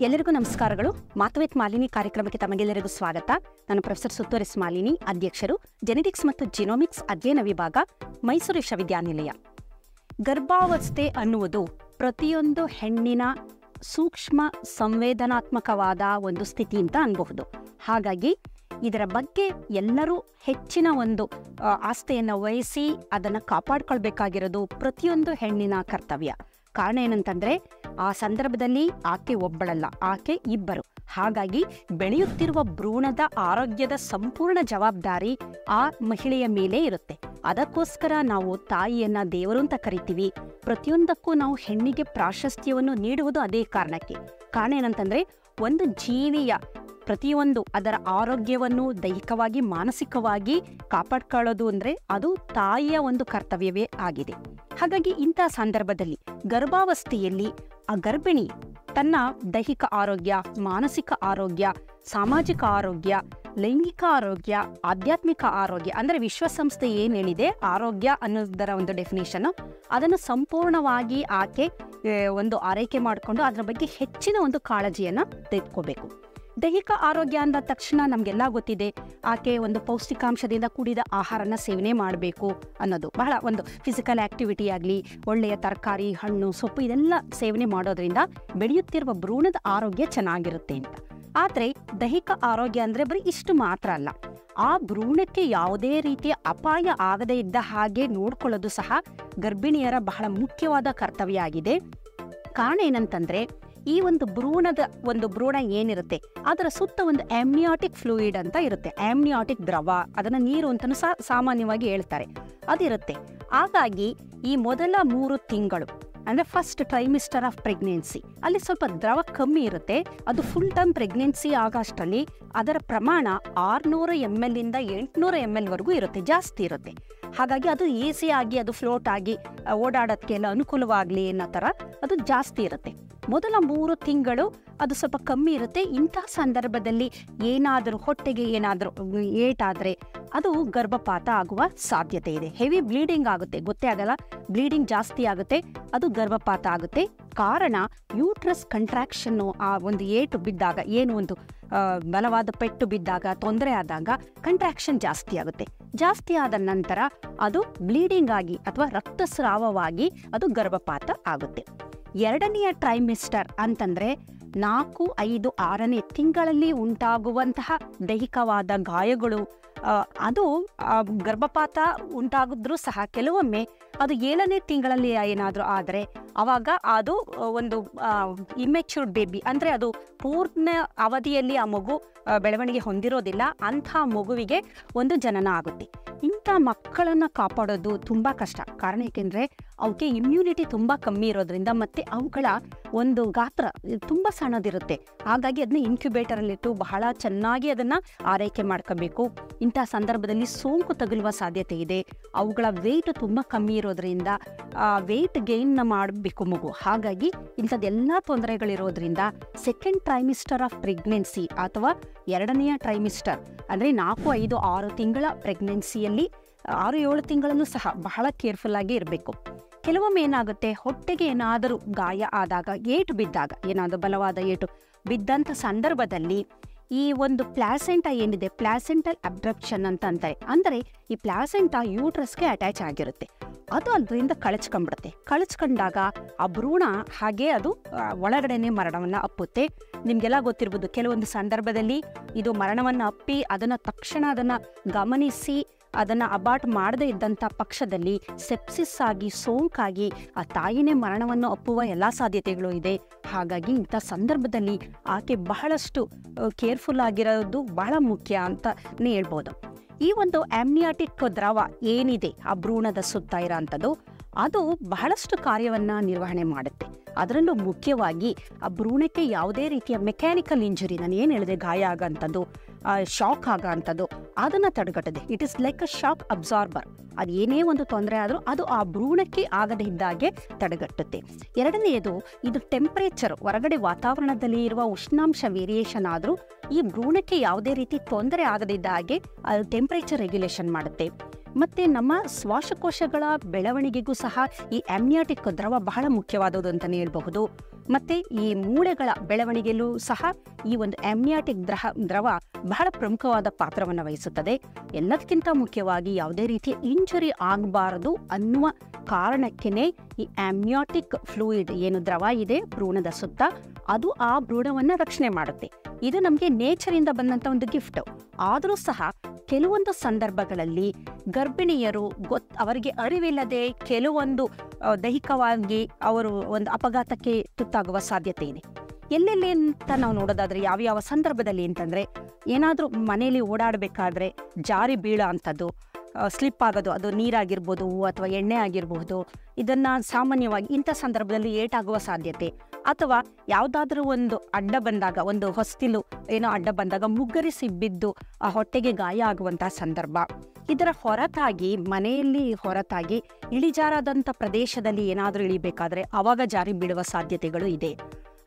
ಎಲ್ಲರಿಗೂ ನಮಸ್ಕಾರಗಳು. ಮಾತು ವಿತ್ ಮಾಲಿನಿ ಕಾರ್ಯಕ್ರಮಕ್ಕೆ ತಮಗೆಲ್ಲರಿಗೂ ಸ್ವಾಗತ. ನಾನು ಪ್ರೊಫೆಸರ್ ಸುತ್ತೋರೆ ಮಾಲಿನಿ, ಅಧ್ಯಕ್ಷರು, ಜೆನೆಟಿಕ್ಸ್ ಮತ್ತು ಜಿನೋಮಿಕ್ಸ್ ಅಧ್ಯಯನ ವಿಭಾಗ, ಮೈಸೂರು ವಿಶ್ವವಿದ್ಯಾನಿಲಯ. ಗರ್ಭಾವಸ್ಥೆ ಅನ್ನುವುದು ಪ್ರತಿಯೊಂದು ಹೆಣ್ಣಿನ ಸೂಕ್ಷ್ಮ ಸಂವೇದನಾತ್ಮಕವಾದ ಒಂದು ಸ್ಥಿತಿ ಅಂತ ಅನ್ಬಹುದು. ಹಾಗಾಗಿ ಇದರ ಬಗ್ಗೆ ಎಲ್ಲರೂ ಹೆಚ್ಚಿನ ಒಂದು ಆಸ್ಥೆಯನ್ನು ವಹಿಸಿ ಅದನ್ನು ಕಾಪಾಡ್ಕೊಳ್ಬೇಕಾಗಿರೋದು ಪ್ರತಿಯೊಂದು ಹೆಣ್ಣಿನ ಕರ್ತವ್ಯ. ಕಾರಣ ಏನಂತಂದ್ರೆ, ಆ ಸಂದರ್ಭದಲ್ಲಿ ಆಕೆ ಒಬ್ಬಳಲ್ಲ, ಆಕೆ ಇಬ್ಬರು. ಹಾಗಾಗಿ ಬೆಳೆಯುತ್ತಿರುವ ಭ್ರೂಣದ ಆರೋಗ್ಯದ ಸಂಪೂರ್ಣ ಜವಾಬ್ದಾರಿ ಆ ಮಹಿಳೆಯ ಮೇಲೆ ಇರುತ್ತೆ. ಅದಕ್ಕೋಸ್ಕರ ನಾವು ತಾಯಿಯನ್ನ ದೇವರು ಅಂತ ಕರಿತೀವಿ. ಪ್ರತಿಯೊಂದಕ್ಕೂ ನಾವು ಹೆಣ್ಣಿಗೆ ಪ್ರಾಶಸ್ತ್ಯವನ್ನು ನೀಡುವುದು ಅದೇ ಕಾರಣಕ್ಕೆ. ಕಾರಣ ಏನಂತಂದ್ರೆ, ಒಂದು ಜೀವಿಯ ಪ್ರತಿಯೊಂದು ಅದರ ಆರೋಗ್ಯವನ್ನು ದೈಹಿಕವಾಗಿ ಮಾನಸಿಕವಾಗಿ ಕಾಪಾಡ್ಕೊಳ್ಳೋದು ಅಂದರೆ ಅದು ತಾಯಿಯ ಒಂದು ಕರ್ತವ್ಯವೇ ಆಗಿದೆ. ಹಾಗಾಗಿ ಇಂಥ ಸಂದರ್ಭದಲ್ಲಿ ಗರ್ಭಾವಸ್ಥೆಯಲ್ಲಿ ಆ ಗರ್ಭಿಣಿ ತನ್ನ ದೈಹಿಕ ಆರೋಗ್ಯ, ಮಾನಸಿಕ ಆರೋಗ್ಯ, ಸಾಮಾಜಿಕ ಆರೋಗ್ಯ, ಲೈಂಗಿಕ ಆರೋಗ್ಯ, ಆಧ್ಯಾತ್ಮಿಕ ಆರೋಗ್ಯ ಅಂದರೆ ವಿಶ್ವಸಂಸ್ಥೆ ಏನು ಹೇಳಿದೆ ಆರೋಗ್ಯ ಅನ್ನೋದರ ಒಂದು ಡೆಫಿನೇಷನ್, ಅದನ್ನು ಸಂಪೂರ್ಣವಾಗಿ ಆಕೆ ಒಂದು ಆರೈಕೆ ಮಾಡಿಕೊಂಡು ಅದರ ಬಗ್ಗೆ ಹೆಚ್ಚಿನ ಒಂದು ಕಾಳಜಿಯನ್ನು ತೆಗೆದುಕೋಬೇಕು. ದೈಹಿಕ ಆರೋಗ್ಯ ಅಂದ ತಕ್ಷಣ ನಮಗೆಲ್ಲ ಗೊತ್ತಿದೆ, ಆಕೆ ಒಂದು ಪೌಷ್ಟಿಕಾಂಶದಿಂದ ಕೂಡಿದ ಆಹಾರನ ಸೇವನೆ ಮಾಡಬೇಕು ಅನ್ನೋದು. ಬಹಳ ಒಂದು ಫಿಸಿಕಲ್ ಆಕ್ಟಿವಿಟಿ ಆಗಲಿ, ಒಳ್ಳೆಯ ತರಕಾರಿ, ಹಣ್ಣು, ಸೊಪ್ಪು ಇದೆಲ್ಲ ಸೇವನೆ ಮಾಡೋದ್ರಿಂದ ಬೆಳೆಯುತ್ತಿರುವ ಭ್ರೂಣದ ಆರೋಗ್ಯ ಚೆನ್ನಾಗಿರುತ್ತೆ ಅಂತ. ಆದರೆ ದೈಹಿಕ ಆರೋಗ್ಯ ಅಂದರೆ ಬರೀ ಇಷ್ಟು ಮಾತ್ರ ಅಲ್ಲ, ಆ ಭ್ರೂಣಕ್ಕೆ ಯಾವುದೇ ರೀತಿಯ ಅಪಾಯ ಆಗದೇ ಇದ್ದ ಹಾಗೆ ನೋಡ್ಕೊಳ್ಳೋದು ಸಹ ಗರ್ಭಿಣಿಯರ ಬಹಳ ಮುಖ್ಯವಾದ ಕರ್ತವ್ಯ ಆಗಿದೆ. ಕಾರಣ ಏನಂತಂದ್ರೆ, ಈ ಒಂದು ಭ್ರೂಣ ಏನಿರುತ್ತೆ ಅದರ ಸುತ್ತ ಒಂದು ಆಮ್ನಿಯಾಟಿಕ್ ಫ್ಲೂಯಿಡ್ ಅಂತ ಇರುತ್ತೆ. ಆಮ್ನಿಯಾಟಿಕ್ ದ್ರವ, ಅದನ್ನ ನೀರು ಅಂತಲೂ ಸಾಮಾನ್ಯವಾಗಿ ಹೇಳ್ತಾರೆ, ಅದಿರುತ್ತೆ. ಹಾಗಾಗಿ ಈ ಮೊದಲ 3 ತಿಂಗಳು ಅಂದ್ರೆ ಫಸ್ಟ್ ಟ್ರೈಮಿಸ್ಟರ್ ಆಫ್ ಪ್ರೆಗ್ನೆನ್ಸಿ ಅಲ್ಲಿ ಸ್ವಲ್ಪ ದ್ರವ ಕಮ್ಮಿ ಇರುತ್ತೆ. ಅದು ಫುಲ್ ಟರ್ಮ್ ಪ್ರೆಗ್ನೆನ್ಸಿ ಆಗೋಷ್ಟರಲ್ಲಿ ಅದರ ಪ್ರಮಾಣ 600 ml ಇಂದ 800 ml ವರೆಗೂ ಇರುತ್ತೆ, ಜಾಸ್ತಿ ಇರುತ್ತೆ. ಹಾಗಾಗಿ ಅದು ಈಸಿಯಾಗಿ ಅದು ಫ್ಲೋಟ್ ಆಗಿ ಓಡಾಡೋದಕ್ಕೆಲ್ಲ ಅನುಕೂಲವಾಗಲಿ ಅನ್ನೋ ಥರ ಅದು ಜಾಸ್ತಿ ಇರುತ್ತೆ. ಮೊದಲ 3 ತಿಂಗಳು ಅದು ಸ್ವಲ್ಪ ಕಮ್ಮಿ ಇರುತ್ತೆ. ಇಂತಹ ಸಂದರ್ಭದಲ್ಲಿ ಏನಾದರೂ ಹೊಟ್ಟೆಗೆ ಏನಾದರೂ ಏಟಾದರೆ ಅದು ಗರ್ಭಪಾತ ಆಗುವ ಸಾಧ್ಯತೆ ಇದೆ. ಹೆವಿ ಬ್ಲೀಡಿಂಗ್ ಆಗುತ್ತೆ, ಗೊತ್ತೇ ಆಗಲ್ಲ, ಬ್ಲೀಡಿಂಗ್ ಜಾಸ್ತಿ ಆಗುತ್ತೆ, ಅದು ಗರ್ಭಪಾತ ಆಗುತ್ತೆ. ಕಾರಣ ಯೂಟ್ರಸ್ ಕಂಟ್ರಾಕ್ಷನ್ನು, ಆ ಒಂದು ಏಟು ಬಿದ್ದಾಗ, ಏನು ಒಂದು ಬಲವಾದ ಪೆಟ್ಟು ಬಿದ್ದಾಗ, ತೊಂದರೆ ಆದಾಗ ಕಂಟ್ರಾಕ್ಷನ್ ಜಾಸ್ತಿ ಆಗುತ್ತೆ. ಜಾಸ್ತಿ ಆದ ನಂತರ ಅದು ಬ್ಲೀಡಿಂಗ್ ಆಗಿ ಅಥವಾ ರಕ್ತಸ್ರಾವವಾಗಿ ಅದು ಗರ್ಭಪಾತ ಆಗುತ್ತೆ. 2ನೇ ಟ್ರೈಮಿಸ್ಟರ್ ಅಂತಂದ್ರೆ 4, 5, 6ನೇ ತಿಂಗಳಲ್ಲಿ ಉಂಟಾಗುವಂತಹ ದೈಹಿಕವಾದ ಗಾಯಗಳು, ಅದು ಗರ್ಭಪಾತ ಉಂಟಾಗಿದ್ರೂ ಸಹ ಕೆಲವೊಮ್ಮೆ ಅದು 7ನೇ ತಿಂಗಳಲ್ಲಿ ಏನಾದರೂ ಆದರೆ ಆವಾಗ ಅದು ಒಂದು ಇಮ್ಮೆಚ್ಯೂರ್ಡ್ ಬೇಬಿ ಅಂದರೆ ಅದು ಪೂರ್ಣ ಅವಧಿಯಲ್ಲಿ ಆ ಮಗು ಬೆಳವಣಿಗೆ ಹೊಂದಿರೋದಿಲ್ಲ. ಅಂಥ ಮಗುವಿಗೆ ಒಂದು ಜನನ ಆಗುತ್ತೆ. ಇಂಥ ಮಕ್ಕಳನ್ನು ಕಾಪಾಡೋದು ತುಂಬ ಕಷ್ಟ. ಕಾರಣ ಏಕೆಂದರೆ ಅವಕ್ಕೆ ಇಮ್ಯುನಿಟಿ ತುಂಬ ಕಮ್ಮಿ ಇರೋದ್ರಿಂದ, ಮತ್ತು ಅವುಗಳ ಒಂದು ಗಾತ್ರ ತುಂಬ ಸಣ್ಣದಿರುತ್ತೆ. ಹಾಗಾಗಿ ಅದನ್ನ ಇನ್ಕ್ಯುಬೇಟರಲ್ಲಿಟ್ಟು ಬಹಳ ಚೆನ್ನಾಗಿ ಅದನ್ನು ಆರೈಕೆ ಮಾಡ್ಕೋಬೇಕು. ಇಂಥ ಸಂದರ್ಭದಲ್ಲಿ ಸೋಂಕು ತಗುಲುವ ಸಾಧ್ಯತೆ ಇದೆ. ಅವುಗಳ ವೆಯ್ಟ್ ತುಂಬ ಕಮ್ಮಿ ಇರೋದ್ರಿಂದ ವೆಯ್ಟ್ ಗೇನ್ನ ಮಾಡಬೇಕು ಮಗು. ಹಾಗಾಗಿ ಇಂಥದ್ದೆಲ್ಲ ತೊಂದರೆಗಳಿರೋದ್ರಿಂದ ಸೆಕೆಂಡ್ ಟ್ರೈಮಿಸ್ಟರ್ ಆಫ್ ಪ್ರೆಗ್ನೆನ್ಸಿ ಅಥವಾ 2ನೇ ಟ್ರೈಮಿಸ್ಟರ್ ಅಂದರೆ 4, 5, 6 ತಿಂಗಳ ಪ್ರೆಗ್ನೆನ್ಸಿಯಲ್ಲಿ 6, 7 ತಿಂಗಳಲ್ಲೂ ಸಹ ಬಹಳ ಕೇರ್ಫುಲ್ ಆಗಿ ಇರಬೇಕು. ಕೆಲವೊಮ್ಮೆ ಏನಾಗುತ್ತೆ, ಹೊಟ್ಟೆಗೆ ಏನಾದರೂ ಗಾಯ ಆದಾಗ, ಏಟು ಬಿದ್ದಾಗ, ಏನಾದರೂ ಬಲವಾದ ಏಟು ಬಿದ್ದಂಥ ಸಂದರ್ಭದಲ್ಲಿ ಈ ಒಂದು ಪ್ಲಾಸೆಂಟಾ ಏನಿದೆ, ಪ್ಲಾಸೆಂಟಲ್ ಅಬ್ರಪ್ಷನ್ ಅಂತ ಅಂತಾರೆ. ಅಂದರೆ ಈ ಪ್ಲಾಸೆಂಟಾ ಯೂಟ್ರಸ್ಗೆ ಅಟ್ಯಾಚ್ ಆಗಿರುತ್ತೆ, ಅದು ಅದರಿಂದ ಕಳಚ್ಕೊಂಡ್ಬಿಡುತ್ತೆ. ಕಳಚ್ಕೊಂಡಾಗ ಆ ಭ್ರೂಣ ಹಾಗೆ ಅದು ಒಳಗಡೆನೆ ಮರಣವನ್ನು ಅಪ್ಪುತ್ತೆ. ನಿಮಗೆಲ್ಲ ಗೊತ್ತಿರ್ಬೋದು, ಕೆಲವೊಂದು ಸಂದರ್ಭದಲ್ಲಿ ಇದು ಮರಣವನ್ನು ಅಪ್ಪಿ ತಕ್ಷಣ ಅದನ್ನು ಗಮನಿಸಿ ಅದನ್ನು ಅಬಾರ್ಟ್ ಮಾಡದೇ ಇದ್ದಂಥ ಪಕ್ಷದಲ್ಲಿ ಸೆಪ್ಸಿಸ್ ಆಗಿ, ಸೋಂಕಾಗಿ ಆ ತಾಯಿನೇ ಮರಣವನ್ನು ಅಪ್ಪುವ ಎಲ್ಲ ಸಾಧ್ಯತೆಗಳು ಇದೆ. ಹಾಗಾಗಿ ಇಂಥ ಸಂದರ್ಭದಲ್ಲಿ ಆಕೆ ಬಹಳಷ್ಟು ಕೇರ್ಫುಲ್ ಆಗಿರೋದು ಬಹಳ ಮುಖ್ಯ ಅಂತಲೇ ಹೇಳ್ಬೋದು. ಈ ಒಂದು ಆಮ್ನಿಯಾಟಿಕ್ ದ್ರವ ಏನಿದೆ ಆ ಭ್ರೂಣದ ಸುತ್ತ ಇರೋಂಥದ್ದು, ಅದು ಬಹಳಷ್ಟು ಕಾರ್ಯವನ್ನು ನಿರ್ವಹಣೆ ಮಾಡುತ್ತೆ. ಅದರಲ್ಲೂ ಮುಖ್ಯವಾಗಿ ಆ ಭ್ರೂಣಕ್ಕೆ ಯಾವುದೇ ರೀತಿಯ ಮೆಕ್ಯಾನಿಕಲ್ ಇಂಜುರಿ, ನಾನು ಏನು ಹೇಳಿದೆ, ಗಾಯ ಆಗೋಂಥದ್ದು, ಶಾಕ್ ಆಗೋಂಥದ್ದು, ಅದನ್ನು ತಡೆಗಟ್ಟದೆ. It is like a shock absorber. ಅದು ಏನೇ ಒಂದು ತೊಂದರೆ ಆದರೂ ಅದು ಆ ಭ್ರೂಣಕ್ಕೆ ಆಗದೇ ಇದ್ದಾಗೆ ತಡೆಗಟ್ಟುತ್ತೆ. 2ನೇದು, ಇದು ಟೆಂಪರೇಚರ್, ಹೊರಗಡೆ ವಾತಾವರಣದಲ್ಲಿ ಇರುವ ಉಷ್ಣಾಂಶ ವೇರಿಯೇಷನ್ ಆದರೂ ಈ ಭ್ರೂಣಕ್ಕೆ ಯಾವುದೇ ರೀತಿ ತೊಂದರೆ ಆಗದಿದ್ದ ಹಾಗೆ ಅದು ಟೆಂಪರೇಚರ್ ರೆಗ್ಯುಲೇಷನ್ ಮಾಡುತ್ತೆ. ಮತ್ತು ನಮ್ಮ ಶ್ವಾಸಕೋಶಗಳ ಬೆಳವಣಿಗೆಗೂ ಸಹ ಈ ಆಮ್ನಿಯಾಟಿಕ್ ದ್ರವ ಬಹಳ ಮುಖ್ಯವಾದದ್ದು ಅಂತಲೇ ಹೇಳಬಹುದು. ಮತ್ತು ಈ ಮೂಳೆಗಳ ಬೆಳವಣಿಗೆಯಲ್ಲೂ ಸಹ ಈ ಒಂದು ಆಮ್ನಿಯಾಟಿಕ್ ದ್ರವ ಬಹಳ ಪ್ರಮುಖವಾದ ಪಾತ್ರವನ್ನು ವಹಿಸುತ್ತದೆ. ಎಲ್ಲದಕ್ಕಿಂತ ಮುಖ್ಯವಾಗಿ ಯಾವುದೇ ರೀತಿಯ ಇಂಜುರಿ ಆಗಬಾರದು ಅನ್ನುವ ಕಾರಣಕ್ಕೇ ಈ ಆಮ್ನಿಯಾಟಿಕ್ ಫ್ಲೂಯಿಡ್ ಏನು ದ್ರವ ಇದೆ ಭ್ರೂಣದ ಸುತ್ತ, ಅದು ಆ ಭ್ರೂಣವನ್ನು ರಕ್ಷಣೆ ಮಾಡುತ್ತೆ. ಇದು ನಮಗೆ ನೇಚರಿಂದ ಬಂದಂಥ ಒಂದು ಗಿಫ್ಟ್. ಆದರೂ ಸಹ ಕೆಲವೊಂದು ಸಂದರ್ಭಗಳಲ್ಲಿ ಗರ್ಭಿಣಿಯರು ಅವರಿಗೆ ಅರಿವಿಲ್ಲದೆ ಕೆಲವೊಂದು ದೈಹಿಕವಾಗಿ ಅವರು ಒಂದು ಅಪಘಾತಕ್ಕೆ ತುತ್ತಾಗುವ ಸಾಧ್ಯತೆ ಇದೆ. ಎಲ್ಲೆಲ್ಲಿ ಅಂತ ನಾವು ನೋಡೋದಾದ್ರೆ ಯಾವ್ಯಾವ ಸಂದರ್ಭದಲ್ಲಿ ಅಂತಂದರೆ, ಏನಾದರೂ ಮನೆಯಲ್ಲಿ ಓಡಾಡಬೇಕಾದ್ರೆ ಜಾರಿ ಬೀಳೋ ಅಂಥದ್ದು, ಸ್ಲಿಪ್ ಆಗೋದು, ಅದು ನೀರಾಗಿರ್ಬೋದು ಅಥವಾ ಎಣ್ಣೆ ಆಗಿರಬಹುದು. ಇದನ್ನು ಸಾಮಾನ್ಯವಾಗಿ ಇಂಥ ಸಂದರ್ಭದಲ್ಲಿ ಏಟಾಗುವ ಸಾಧ್ಯತೆ, ಅಥವಾ ಯಾವುದಾದ್ರೂ ಒಂದು ಅಡ್ಡ ಬಂದಾಗ, ಒಂದು ಹೊಸ್ತಿಲು ಏನೋ ಅಡ್ಡ ಬಂದಾಗ ಮುಗ್ಗರಿಸಿ ಬಿದ್ದು ಆ ಹೊಟ್ಟೆಗೆ ಗಾಯ ಆಗುವಂಥ ಸಂದರ್ಭ. ಇದರ ಹೊರತಾಗಿ ಮನೆಯಲ್ಲಿ ಹೊರತಾಗಿ ಇಳಿಜಾರಾದಂಥ ಪ್ರದೇಶದಲ್ಲಿ ಏನಾದರೂ ಇಳಿಬೇಕಾದ್ರೆ ಆವಾಗ ಜಾರಿ ಬೀಳುವ ಸಾಧ್ಯತೆಗಳು ಇದೆ.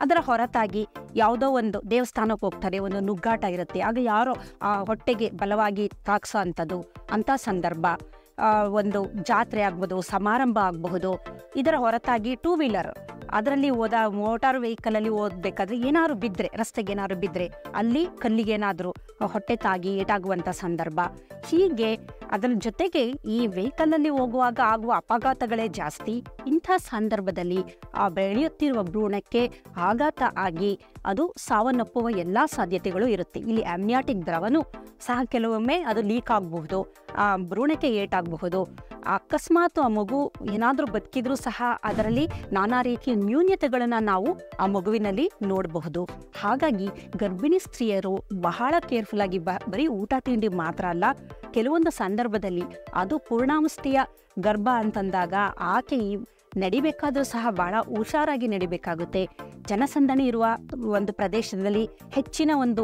ಅದರ ಹೊರತಾಗಿ ಯಾವುದೋ ಒಂದು ದೇವಸ್ಥಾನಕ್ಕೆ ಹೋಗ್ತಾರೆ, ಒಂದು ನುಗ್ಗಾಟ ಇರುತ್ತೆ, ಆಗ ಯಾರೋ ಆ ಹೊಟ್ಟೆಗೆ ಬಲವಾಗಿ ತಾಕ್ಸೋ ಅಂಥದ್ದು, ಅಂಥ ಸಂದರ್ಭ. ಒಂದು ಜಾತ್ರೆ ಆಗ್ಬೋದು, ಸಮಾರಂಭ ಆಗಬಹುದು. ಇದರ ಹೊರತಾಗಿ ಟೂ ವೀಲರ್ ಅದರಲ್ಲಿ ಮೋಟಾರ್ ವೆಹಿಕಲಲ್ಲಿ ಓದಬೇಕಾದ್ರೆ ಏನಾದ್ರು ಬಿದ್ದರೆ, ರಸ್ತೆಗೆ ಏನಾದ್ರು ಬಿದ್ದರೆ ಅಲ್ಲಿ ಕಲ್ಲಿಗೇನಾದರೂ ಹೊಟ್ಟೆ ತಾಗಿ ಏಟಾಗುವಂಥ ಸಂದರ್ಭ. ಹೀಗೆ ಅದರ ಜೊತೆಗೆ ಈ ವೆಹಿಕಲಲ್ಲಿ ಹೋಗುವಾಗ ಆಗುವ ಅಪಘಾತಗಳೇ ಜಾಸ್ತಿ. ಇಂಥ ಸಂದರ್ಭದಲ್ಲಿ ಆ ಬೆಳೆಯುತ್ತಿರುವ ಭ್ರೂಣಕ್ಕೆ ಆಘಾತ ಆಗಿ ಅದು ಸಾವನ್ನಪ್ಪುವ ಎಲ್ಲ ಸಾಧ್ಯತೆಗಳು ಇರುತ್ತೆ. ಇಲ್ಲಿ ಆಮ್ನಿಯಾಟಿಕ್ ದ್ರವನೂ ಸಹ ಕೆಲವೊಮ್ಮೆ ಅದು ಲೀಕ್ ಆಗಬಹುದು, ಆ ಭ್ರೂಣಕ್ಕೆ ಏಟಾಗಬಹುದು. ಅಕಸ್ಮಾತ್ ಆ ಮಗು ಏನಾದರೂ ಬದುಕಿದ್ರೂ ಸಹ ಅದರಲ್ಲಿ ನಾನಾ ರೀತಿಯ ನ್ಯೂನ್ಯತೆಗಳನ್ನು ನಾವು ಆ ಮಗುವಿನಲ್ಲಿ ನೋಡಬಹುದು. ಹಾಗಾಗಿ ಗರ್ಭಿಣಿ ಸ್ತ್ರೀಯರು ಬಹಳ ಕೇರ್ಫುಲ್ ಆಗಿ ಬರೀ ಊಟ ತಿಂಡಿ ಮಾತ್ರ ಅಲ್ಲ, ಕೆಲವೊಂದು ಸಂದರ್ಭದಲ್ಲಿ ಅದು ಪೂರ್ಣಾವಸ್ಥೆಯ ಗರ್ಭ ಅಂತಂದಾಗ ಆಕೆ ನಡಿಬೇಕಾದ್ರೂ ಸಹ ಬಹಳ ಹುಷಾರಾಗಿ ನಡಿಬೇಕಾಗುತ್ತೆ. ಜನಸಂದಣಿ ಇರುವ ಒಂದು ಪ್ರದೇಶದಲ್ಲಿ ಹೆಚ್ಚಿನ ಒಂದು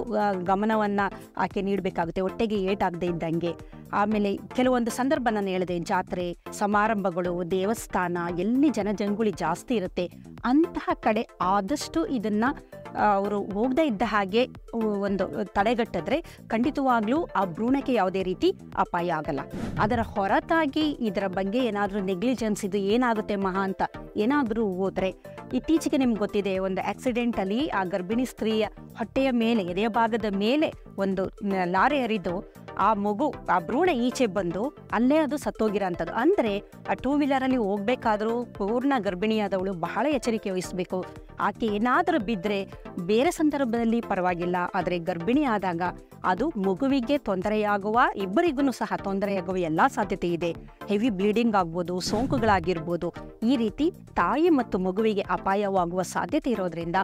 ಗಮನವನ್ನು ಆಕೆ ನೀಡಬೇಕಾಗುತ್ತೆ, ಹೊಟ್ಟೆಗೆ ಏಟಾಗದೇ ಇದ್ದಂಗೆ. ಆಮೇಲೆ ಕೆಲವೊಂದು ಸಂದರ್ಭ ನಾನು ಹೇಳಿದೆ, ಜಾತ್ರೆ ಸಮಾರಂಭಗಳು, ದೇವಸ್ಥಾನ, ಎಲ್ಲಿ ಜನಜಂಗುಳಿ ಜಾಸ್ತಿ ಇರುತ್ತೆ ಅಂತಹ ಕಡೆ ಆದಷ್ಟು ಇದನ್ನು ಅವರು ಹೋಗದೇ ಇದ್ದ ಹಾಗೆ ಒಂದು ತಡೆಗಟ್ಟಿದ್ರೆ ಖಂಡಿತವಾಗ್ಲೂ ಆ ಭ್ರೂಣಕ್ಕೆ ಯಾವುದೇ ರೀತಿ ಅಪಾಯ ಆಗಲ್ಲ. ಅದರ ಹೊರತಾಗಿ ಇದರ ಬಗ್ಗೆ ಏನಾದರೂ ನೆಗ್ಲಿಜೆನ್ಸ್ ಇದು ಏನಾಗುತ್ತೆ ಮಹಾ ಅಂತ ಏನಾದರೂ ಹೋದರೆ, ಇತ್ತೀಚೆಗೆ ನಿಮ್ಗೆ ಗೊತ್ತಿದೆ, ಒಂದು ಆಕ್ಸಿಡೆಂಟಲ್ಲಿ ಆ ಗರ್ಭಿಣಿ ಸ್ತ್ರೀಯ ಹೊಟ್ಟೆಯ ಮೇಲೆ, ಎದೆಯ ಭಾಗದ ಮೇಲೆ ಒಂದು ಲಾರಿ ಹರಿದು ಆ ಮಗು, ಆ ಭ್ರೂಣ ಈಚೆ ಬಂದು ಅಲ್ಲೇ ಅದು ಸತ್ತೋಗಿರೋ ಅಂಥದ್ದು. ಅಂದರೆ ಆ ಟೂ ವೀಲರಲ್ಲಿ ಹೋಗ್ಬೇಕಾದ್ರೂ ಪೂರ್ಣ ಗರ್ಭಿಣಿಯಾದವಳು ಬಹಳ ಎಚ್ಚರಿಕೆ ವಹಿಸಬೇಕು. ಆಕೆ ಏನಾದರೂ ಬಿದ್ದರೆ ಬೇರೆ ಸಂದರ್ಭದಲ್ಲಿ ಪರವಾಗಿಲ್ಲ, ಆದರೆ ಗರ್ಭಿಣಿ ಆದಾಗ ಅದು ಮಗುವಿಗೆ ತೊಂದರೆಯಾಗುವ, ಇಬ್ಬರಿಗೂ ಸಹ ತೊಂದರೆಯಾಗುವ ಎಲ್ಲ ಸಾಧ್ಯತೆ ಇದೆ. ಹೆವಿ ಬ್ಲೀಡಿಂಗ್ ಆಗ್ಬೋದು, ಸೋಂಕುಗಳಾಗಿರ್ಬೋದು. ಈ ರೀತಿ ತಾಯಿ ಮತ್ತು ಮಗುವಿಗೆ ಅಪಾಯವಾಗುವ ಸಾಧ್ಯತೆ ಇರೋದ್ರಿಂದ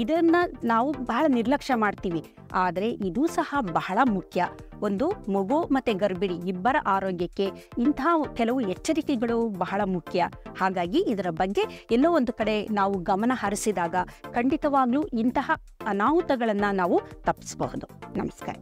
ಇದನ್ನು ನಾವು ಬಹಳ ನಿರ್ಲಕ್ಷ್ಯ ಮಾಡ್ತೀವಿ. ಆದರೆ ಇದು ಸಹ ಬಹಳ ಮುಖ್ಯ. ಒಂದು ಮಗು ಮತ್ತು ಗರ್ಭಿಣಿ ಇಬ್ಬರ ಆರೋಗ್ಯಕ್ಕೆ ಇಂತಹ ಕೆಲವು ಎಚ್ಚರಿಕೆಗಳು ಬಹಳ ಮುಖ್ಯ. ಹಾಗಾಗಿ ಇದರ ಬಗ್ಗೆ ಎಲ್ಲೋ ಒಂದು ಕಡೆ ನಾವು ಗಮನ ಹರಿಸಿದಾಗ ಖಂಡಿತವಾಗ್ಲೂ ಇಂತಹ ಅನಾಹುತಗಳನ್ನು ನಾವು ತಪ್ಪಿಸಬಹುದು. ನಮಸ್ಕಾರ.